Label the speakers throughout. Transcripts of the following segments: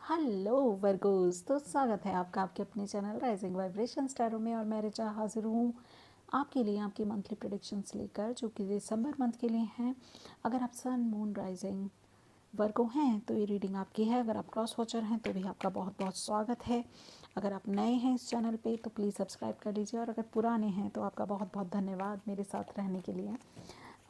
Speaker 1: Hello Virgo's, तो स्वागत है आपका आपके अपने चैनल राइजिंग वाइब्रेशन स्टारों में। और मैं रिचा हाजिर हूँ आपके लिए आपकी मंथली प्रेडिक्शंस लेकर, जो कि दिसंबर मंथ के लिए हैं। अगर आप सन मून राइजिंग वर्गो हैं तो ये रीडिंग आपकी है। अगर आप क्रॉस वॉचर हैं तो भी आपका बहुत बहुत स्वागत है। अगर आप नए हैं इस चैनल पे तो प्लीज़ सब्सक्राइब कर लीजिए, और अगर पुराने हैं तो आपका बहुत बहुत धन्यवाद मेरे साथ रहने के लिए।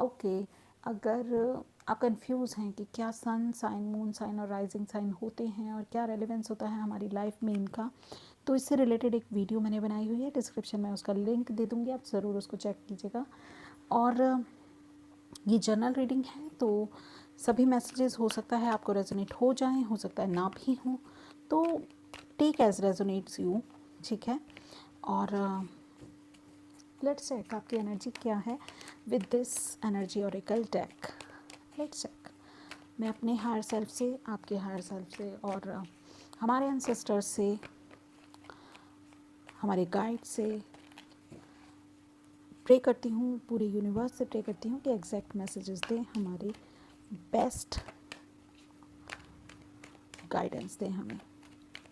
Speaker 1: ओके, अगर आप कंफ्यूज हैं कि क्या सन साइन, मून साइन और राइजिंग साइन होते हैं और क्या रेलेवेंस होता है हमारी लाइफ में इनका, तो इससे रिलेटेड एक वीडियो मैंने बनाई हुई है। डिस्क्रिप्शन में उसका लिंक दे दूँगी, आप ज़रूर उसको चेक कीजिएगा। और ये जनरल रीडिंग है, तो सभी मैसेजेस हो सकता है आपको रेजोनेट हो जाएं, हो सकता है ना भी हो, तो टेक एज रेजोनेट्स यू, ठीक है। और लेट्स चेक आपकी एनर्जी क्या है with this energy oracle deck. Let's check. मैं अपने हायर सेल्फ से, आपके हायर सेल्फ से और हमारे एंसेस्टर्स से, हमारे गाइड से प्रे करती हूँ, पूरे यूनिवर्स से प्रे करती हूँ कि एग्जैक्ट मैसेजेस दें, हमारे बेस्ट गाइडेंस दें हमें।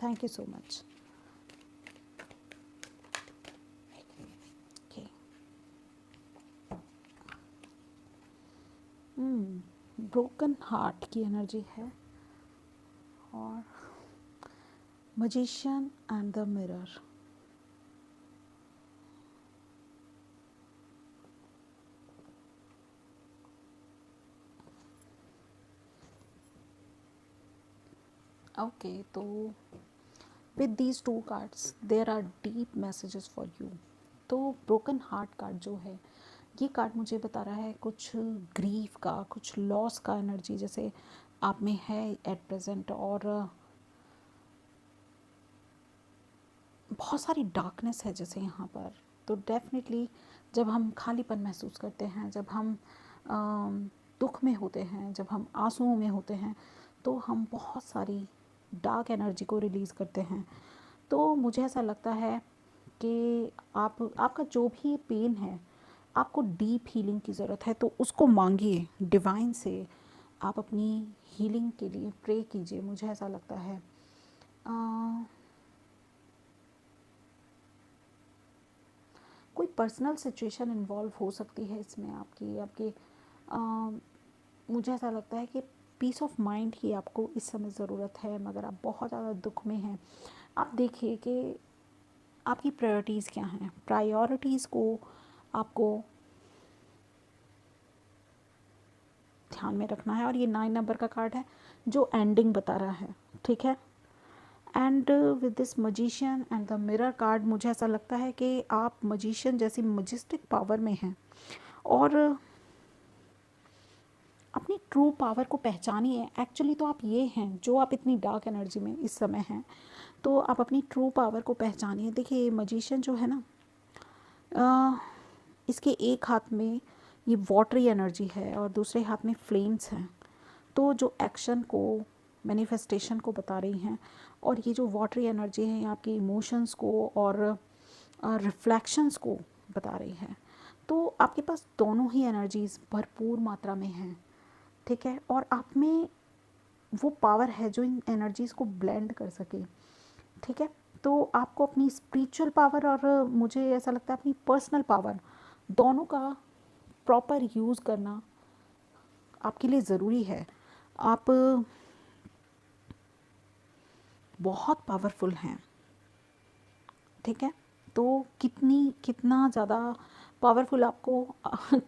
Speaker 1: Thank you so much. Okay, broken heart की एनर्जी है, और magician and the mirror. Okay, तो with these two cards there are deep messages for you. तो ब्रोकन हार्ट कार्ड जो है, ये कार्ड मुझे बता रहा है कुछ ग्रीफ का, कुछ लॉस का एनर्जी जैसे आप में है एट प्रेजेंट, और बहुत सारी डार्कनेस है जैसे यहाँ पर। तो डेफिनेटली जब हम खालीपन महसूस करते हैं, जब हम दुख में होते हैं, जब हम आंसुओं में होते हैं, तो हम बहुत सारी डार्क एनर्जी को रिलीज़ करते हैं। तो मुझे ऐसा लगता है कि आपका जो भी पेन है, आपको डीप हीलिंग की ज़रूरत है, तो उसको मांगिए डिवाइन से। आप अपनी हीलिंग के लिए प्रे कीजिए, मुझे ऐसा लगता है। कोई पर्सनल सिचुएशन इन्वॉल्व हो सकती है इसमें आपकी आपकी मुझे ऐसा लगता है कि पीस ऑफ माइंड की आपको इस समय ज़रूरत है, मगर आप बहुत ज़्यादा दुख में हैं। आप देखिए कि आपकी प्रायोरिटीज़ क्या हैं। प्रायोरिटीज़ को आपको ध्यान में रखना है। और ये 9 नंबर का कार्ड है जो एंडिंग बता रहा है, ठीक है। And with this magician and the mirror card, मुझे ऐसा लगता है कि आप मजिशियन जैसी मजिस्टिक पावर में हैं, और अपनी ट्रू पावर को पहचानिए। एक्चुअली तो आप ये हैं जो आप इतनी डार्क एनर्जी में इस समय हैं, तो आप अपनी ट्रू पावर को पहचानिए। देखिए, मजिशियन जो है ना, इसके एक हाथ में ये वाटरी एनर्जी है और दूसरे हाथ में फ्लेम्स हैं। तो जो एक्शन को, मैनिफेस्टेशन को बता रही हैं, और ये जो वाटरी एनर्जी है आपके इमोशंस को और रिफ्लेक्शंस को बता रही है। तो आपके पास दोनों ही एनर्जीज भरपूर मात्रा में हैं, ठीक है। और आप में वो पावर है जो इन एनर्जीज़ को ब्लेंड कर सके, ठीक है। तो आपको अपनी स्पिरिचुअल पावर और मुझे ऐसा लगता है अपनी पर्सनल पावर, दोनों का प्रॉपर यूज़ करना आपके लिए ज़रूरी है। आप बहुत पावरफुल हैं, ठीक है। तो कितना ज़्यादा पावरफुल आपको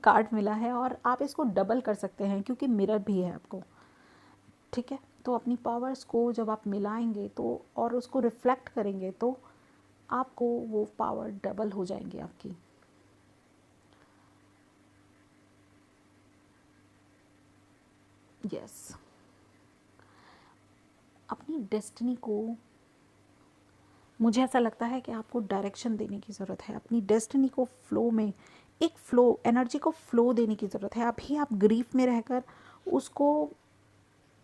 Speaker 1: कार्ड मिला है, और आप इसको डबल कर सकते हैं क्योंकि मिरर भी है आपको, ठीक है। तो अपनी पावर्स को जब आप मिलाएंगे तो और उसको रिफ्लेक्ट करेंगे, तो आपको वो पावर डबल हो जाएंगी आपकी। यस, अपनी डेस्टिनी को, मुझे ऐसा लगता है कि आपको डायरेक्शन देने की ज़रूरत है। अपनी डेस्टिनी को फ्लो में, एक फ्लो एनर्जी को फ्लो देने की ज़रूरत है। अभी आप ग्रीफ में रहकर उसको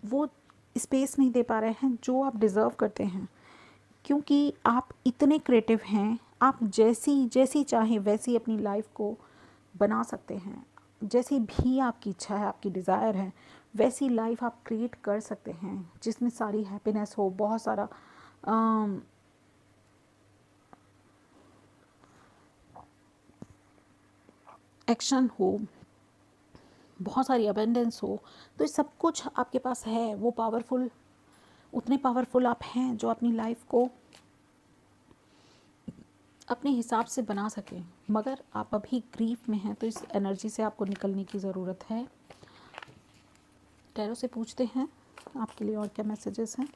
Speaker 1: वो स्पेस नहीं दे पा रहे हैं जो आप डिज़र्व करते हैं, क्योंकि आप इतने क्रिएटिव हैं। आप जैसी जैसी चाहें वैसी अपनी लाइफ को बना सकते हैं, जैसी भी आपकी इच्छा है, आपकी डिज़ायर है। वैसी लाइफ आप क्रिएट कर सकते हैं जिसमें सारी हैप्पीनेस हो, बहुत सारा एक्शन हो, बहुत सारी अबेंडेंस हो। तो ये सब कुछ आपके पास है, वो पावरफुल, उतने पावरफुल आप हैं जो अपनी लाइफ को अपने हिसाब से बना सकें। मगर आप अभी ग्रीफ में हैं तो इस एनर्जी से आपको निकलने की ज़रूरत है। टैरो से पूछते हैं आपके लिए और क्या मैसेजेस हैं।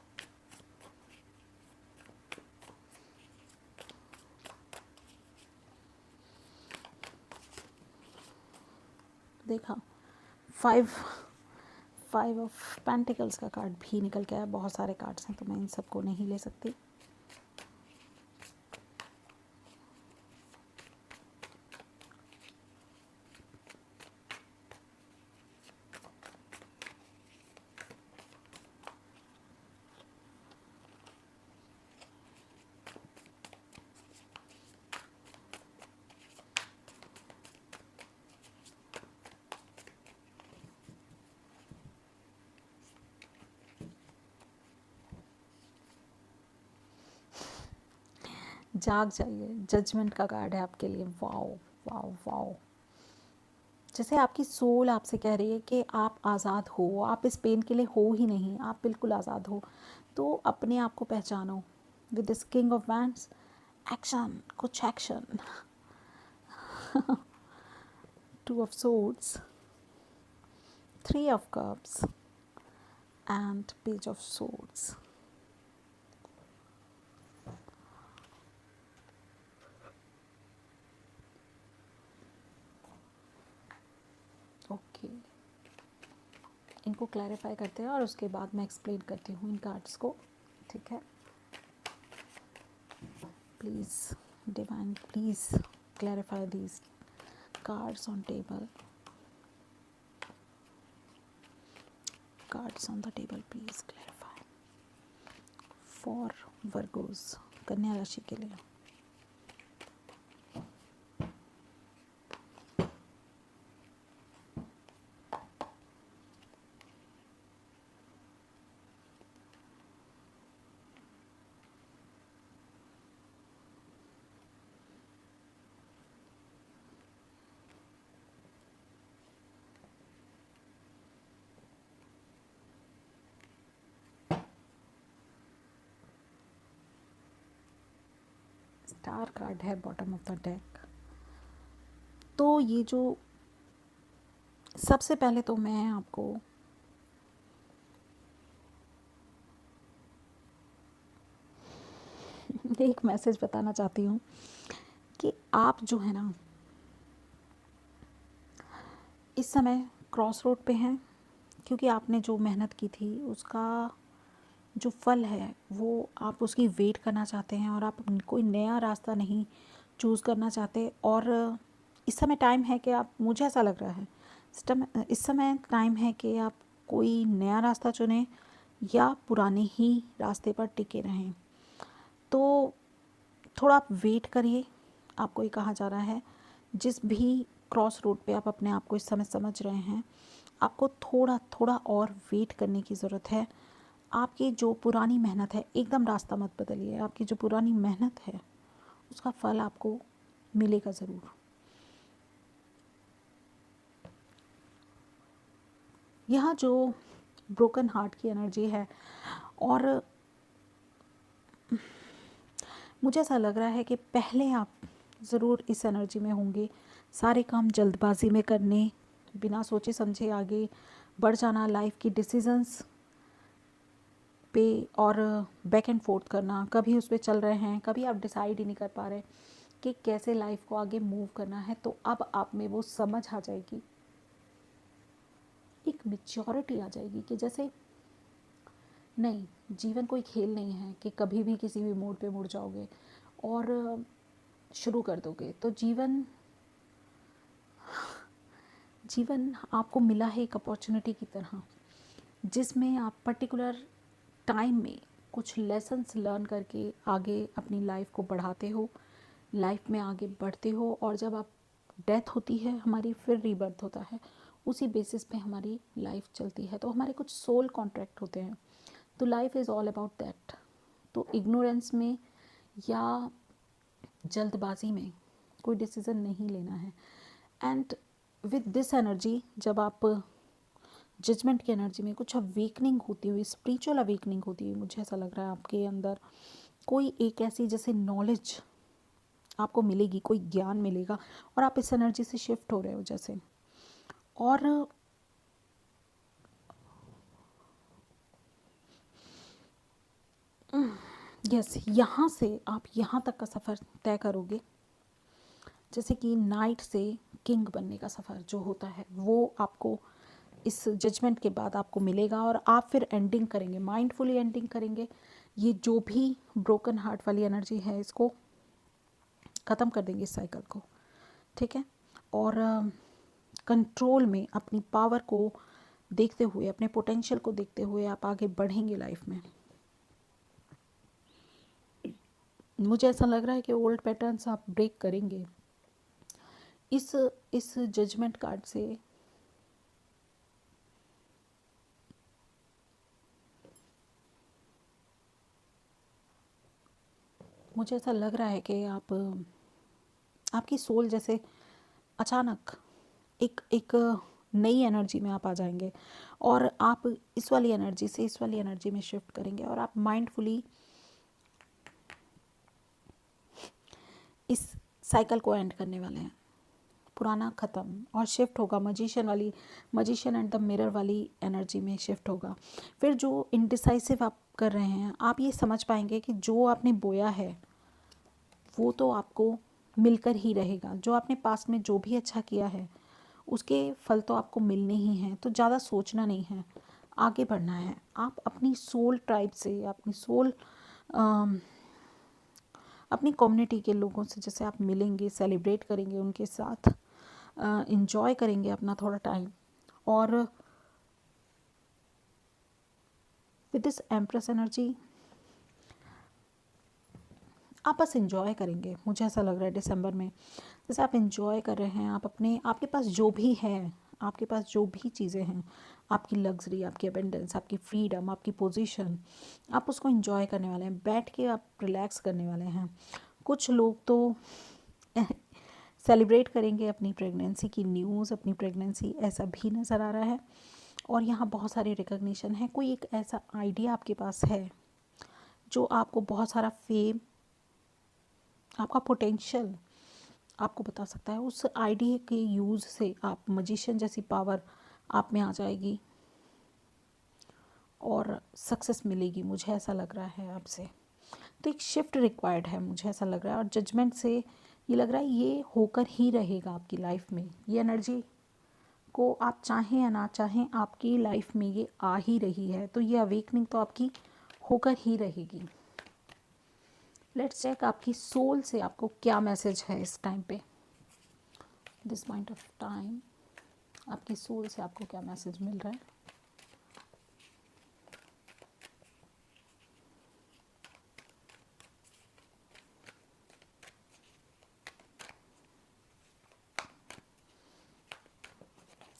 Speaker 1: देखा, फाइव ऑफ पेंटिकल्स का कार्ड भी निकल के आया। बहुत सारे कार्ड्स हैं तो मैं इन सबको नहीं ले सकती। जाग जाइए, जजमेंट का कार्ड है आपके लिए। वाओ वाओ वाओ, जैसे आपकी सोल आपसे कह रही है कि आप आज़ाद हो, आप इस पेन के लिए हो ही नहीं, आप बिल्कुल आज़ाद हो। तो अपने आप को पहचानो with this king of wands. Action, कुछ action. Two of swords, three of cups and page of swords. Okay, इनको क्लैरिफाई करते हैं और उसके बाद मैं एक्सप्लेन करती हूँ इन कार्ड्स को, ठीक है। Please divine, please clarify these cards on table, cards on the table, please clarify for Virgos, कन्या राशि के लिए। स्टार कार्ड है बॉटम ऑफ द डेक। तो ये जो सबसे पहले तो मैं आपको एक मैसेज बताना चाहती हूँ कि आप जो है ना इस समय क्रॉस रोड पे हैं, क्योंकि आपने जो मेहनत की थी उसका जो फल है वो आप उसकी वेट करना चाहते हैं और आप कोई नया रास्ता नहीं चूज़ करना चाहते। और इस समय टाइम है कि आप, मुझे ऐसा लग रहा है इस समय टाइम है कि आप कोई नया रास्ता चुनें या पुराने ही रास्ते पर टिके रहें। तो थोड़ा आप वेट करिए, आपको ये कहा जा रहा है। जिस भी क्रॉस रोड पे आप अपने आप को इस समय समझ रहे हैं, आपको थोड़ा थोड़ा और वेट करने की ज़रूरत है। आपकी जो पुरानी मेहनत है, एकदम रास्ता मत बदलिए। आपकी जो पुरानी मेहनत है उसका फल आपको मिलेगा ज़रूर। यहाँ जो ब्रोकन हार्ट की एनर्जी है, और मुझे ऐसा लग रहा है कि पहले आप ज़रूर इस एनर्जी में होंगे, सारे काम जल्दबाजी में करने, बिना सोचे समझे आगे बढ़ जाना, लाइफ की डिसीजंस पे और बैक एंड फोर्थ करना, कभी उस पर चल रहे हैं, कभी आप डिसाइड ही नहीं कर पा रहे कि कैसे लाइफ को आगे मूव करना है। तो अब आप में वो समझ आ जाएगी, एक मैच्योरिटी आ जाएगी कि जैसे नहीं, जीवन कोई खेल नहीं है कि कभी भी किसी भी मोड़ पे मुड़ जाओगे और शुरू कर दोगे। तो जीवन आपको मिला है एक अपॉर्चुनिटी की तरह, जिसमें आप पर्टिकुलर टाइम में कुछ लेसन्स लर्न करके आगे अपनी लाइफ को बढ़ाते हो, लाइफ में आगे बढ़ते हो। और जब आप डेथ होती है हमारी, फिर रीबर्थ होता है, उसी बेसिस पे हमारी लाइफ चलती है। तो हमारे कुछ सोल कॉन्ट्रैक्ट होते हैं। तो life is all about that. तो इग्नोरेंस में या जल्दबाजी में कोई डिसीज़न नहीं लेना है। एंड विद दिस एनर्जी, जब आप जजमेंट की एनर्जी में कुछ अवेकनिंग होती हुई, स्पिरिचुअल अवेकनिंग होती हुई, मुझे ऐसा लग रहा है आपके अंदर कोई एक ऐसी जैसे नॉलेज आपको मिलेगी, कोई ज्ञान मिलेगा और आप इस एनर्जी से शिफ्ट हो रहे हो जैसे। और यस, यहाँ से आप यहाँ तक का सफ़र तय करोगे, जैसे कि नाइट से किंग बनने का सफ़र जो होता है वो आपको इस जजमेंट के बाद आपको मिलेगा। और आप फिर एंडिंग करेंगे, माइंडफुली एंडिंग करेंगे। ये जो भी ब्रोकन हार्ट वाली एनर्जी है इसको ख़त्म कर देंगे, इस साइकिल को, ठीक है। और कंट्रोल में अपनी पावर को देखते हुए, अपने पोटेंशियल को देखते हुए आप आगे बढ़ेंगे लाइफ में। मुझे ऐसा लग रहा है कि ओल्ड पैटर्न्स आप ब्रेक करेंगे इस जजमेंट कार्ड से। मुझे ऐसा लग रहा है कि आपकी सोल जैसे अचानक एक एक नई एनर्जी में आप आ जाएंगे और आप इस वाली एनर्जी से इस वाली एनर्जी में शिफ्ट करेंगे और आप माइंडफुली इस साइकिल को एंड करने वाले हैं। पुराना ख़त्म और शिफ्ट होगा मजिशियन एंड द मिरर वाली एनर्जी में शिफ्ट होगा। फिर जो इनडिसाइसिव आप कर रहे हैं, आप ये समझ पाएंगे कि जो आपने बोया है वो तो आपको मिलकर ही रहेगा। जो आपने पास्ट में जो भी अच्छा किया है उसके फल तो आपको मिलने ही हैं। तो ज़्यादा सोचना नहीं है, आगे बढ़ना है। आप अपनी सोल ट्राइब से, अपनी सोल अपनी कम्युनिटी के लोगों से जैसे आप मिलेंगे, सेलिब्रेट करेंगे, उनके साथ इंजॉय करेंगे अपना थोड़ा टाइम। और विद दिस एम्प्रेस एनर्जी आप बस इंजॉय करेंगे। मुझे ऐसा लग रहा है दिसंबर में जैसे आप इंजॉय कर रहे हैं। आप अपने, आपके पास जो भी है, आपके पास जो भी चीज़ें हैं, आपकी लग्जरी, आपकी अबेंडेंस, आपकी फ्रीडम, आपकी पोजीशन, आप उसको इंजॉय करने वाले हैं। बैठ के आप रिलैक्स करने वाले हैं। कुछ लोग तो सेलिब्रेट करेंगे अपनी प्रेगनेंसी की न्यूज़, अपनी प्रेगनेंसी, ऐसा भी नज़र आ रहा है। और यहाँ बहुत सारे रिकग्निशन है। कोई एक ऐसा आइडिया आपके पास है जो आपको बहुत सारा फेम, आपका पोटेंशियल आपको बता सकता है। उस आइडिया के यूज़ से आप मजिशियन जैसी पावर आप में आ जाएगी और सक्सेस मिलेगी। मुझे ऐसा लग रहा है आपसे। तो एक शिफ्ट रिक्वायर्ड है, मुझे ऐसा लग रहा है। और जजमेंट से ये लग रहा है ये होकर ही रहेगा आपकी लाइफ में। ये एनर्जी को आप चाहें या ना चाहें, आपकी लाइफ में ये आ ही रही है। तो ये अवेकनिंग तो आपकी होकर ही रहेगी। लेट्स चेक आपकी सोल से आपको क्या मैसेज है इस टाइम पे, दिस पॉइंट ऑफ टाइम। आपकी सोल से आपको क्या मैसेज मिल रहा है।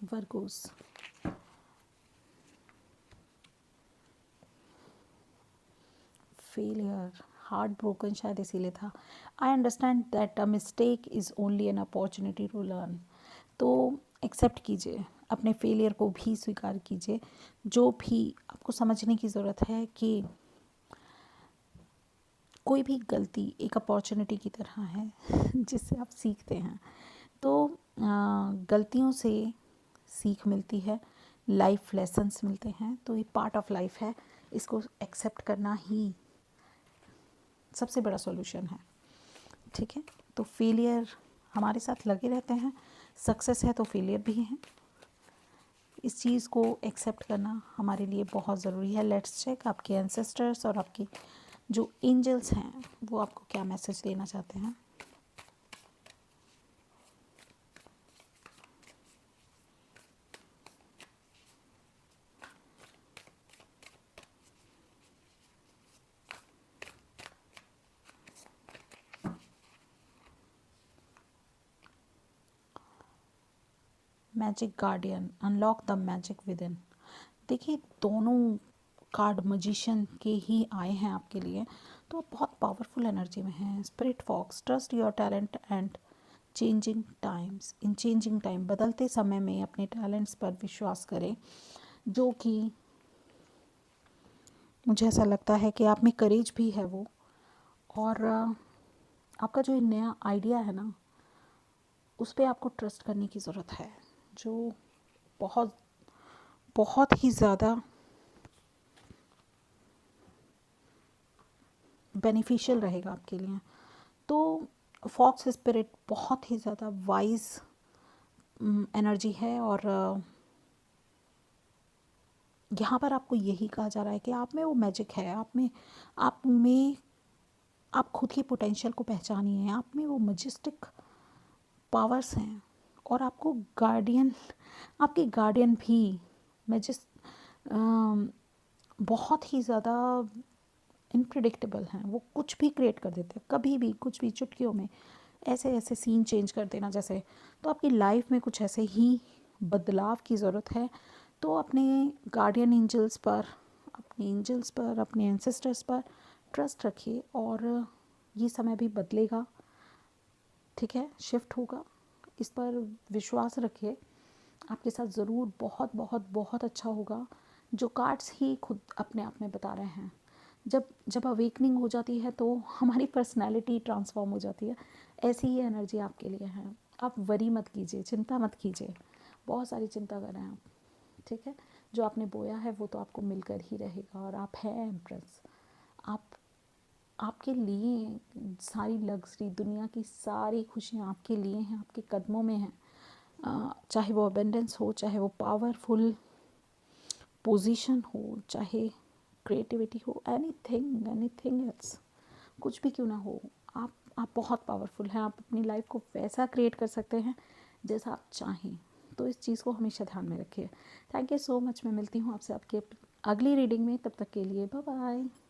Speaker 1: वर्गोस, फेलियर, हार्ट ब्रोकन, शायद इसीलिए था। I understand that a mistake is only an opportunity to learn. तो एक्सेप्ट कीजिए, अपने फेलियर को भी स्वीकार कीजिए। जो भी आपको समझने की ज़रूरत है कि कोई भी गलती एक अपॉर्चुनिटी की तरह है जिससे आप सीखते हैं। तो गलतियों से सीख मिलती है, लाइफ लेसन्स मिलते हैं। तो ये पार्ट ऑफ लाइफ है, इसको एक्सेप्ट करना ही सबसे बड़ा सॉल्यूशन है, ठीक है। तो फेलियर हमारे साथ लगे रहते हैं, सक्सेस है तो फेलियर भी है। इस चीज़ को एक्सेप्ट करना हमारे लिए बहुत ज़रूरी है। लेट्स चेक आपके एंसेस्टर्स और आपके जो एंजल्स हैं वो आपको क्या मैसेज देना चाहते हैं। Magic guardian, unlock the magic with in. देखिए दोनों कार्ड मजिशियन के ही आए हैं आपके लिए, तो आप बहुत पावरफुल एनर्जी में हैं। Spirit fox, trust your talent and changing times. In changing time, बदलते समय में अपने टैलेंट्स पर विश्वास करें, जो कि मुझे ऐसा लगता है कि आप में करेज भी है वो। और आपका जो ये नया आइडिया है ना, उस पर आपको ट्रस्ट करने की ज़रूरत है, जो बहुत बहुत ही ज़्यादा बेनिफिशियल रहेगा आपके लिए। तो फॉक्स स्पिरिट बहुत ही ज़्यादा वाइज एनर्जी है, और यहाँ पर आपको यही कहा जा रहा है कि आप में वो मैजिक है, आप में आप खुद की पोटेंशियल को पहचानिए। आप में वो मजेस्टिक पावर्स हैं, और आपको गार्डियन, आपके गार्डियन भी मैजिस बहुत ही ज़्यादा इनप्रिडिक्टेबल हैं। वो कुछ भी क्रिएट कर देते हैं, कभी भी कुछ भी, चुटकियों में ऐसे ऐसे सीन चेंज कर देना जैसे। तो आपकी लाइफ में कुछ ऐसे ही बदलाव की ज़रूरत है। तो अपने गार्डियन एंजल्स पर, अपने एंसेस्टर्स पर ट्रस्ट रखिए, और ये समय भी बदलेगा, ठीक है, शिफ्ट होगा, इस पर विश्वास रखिए। आपके साथ ज़रूर बहुत बहुत बहुत अच्छा होगा, जो कार्ड्स ही खुद अपने आप में बता रहे हैं। जब जब अवेकनिंग हो जाती है तो हमारी पर्सनैलिटी ट्रांसफॉर्म हो जाती है। ऐसी ही एनर्जी आपके लिए है। आप वरी मत कीजिए, चिंता मत कीजिए, बहुत सारी चिंता कर रहे हैं आप, ठीक है। जो आपने बोया है वो तो आपको मिलकर ही रहेगा, और आप हैं एम्प्रेस। आप आपके लिए सारी लग्जरी, दुनिया की सारी खुशियाँ आपके लिए हैं, आपके कदमों में हैं। चाहे वो अबेंडेंस हो, चाहे वो पावरफुल पोजीशन हो, चाहे क्रिएटिविटी हो, एनीथिंग एनीथिंग एल्स, कुछ भी क्यों ना हो, आप बहुत पावरफुल हैं। आप अपनी लाइफ को वैसा क्रिएट कर सकते हैं जैसा आप चाहें। तो इस चीज़ को हमेशा ध्यान में रखिए। Thank you so much. मैं मिलती हूँ आपसे आपके अगली रीडिंग में। तब तक के लिए बाय बाय।